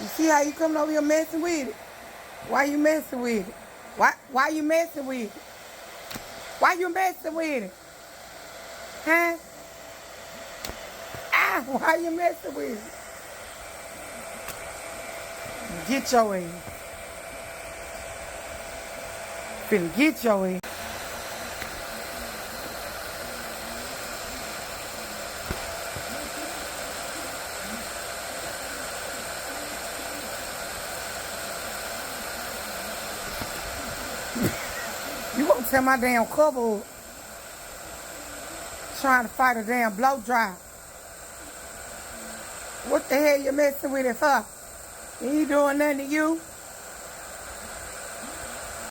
You see how you coming over here messing with it? Why you messing with it? Why you messing with it? Why you messing with it? Huh? Ah, why you messing with it? Get your ass. Finna get your ass. You won't tear my damn cover up. Trying to fight a damn blow dry. What the hell you messing with it for? He ain't doing nothing to you.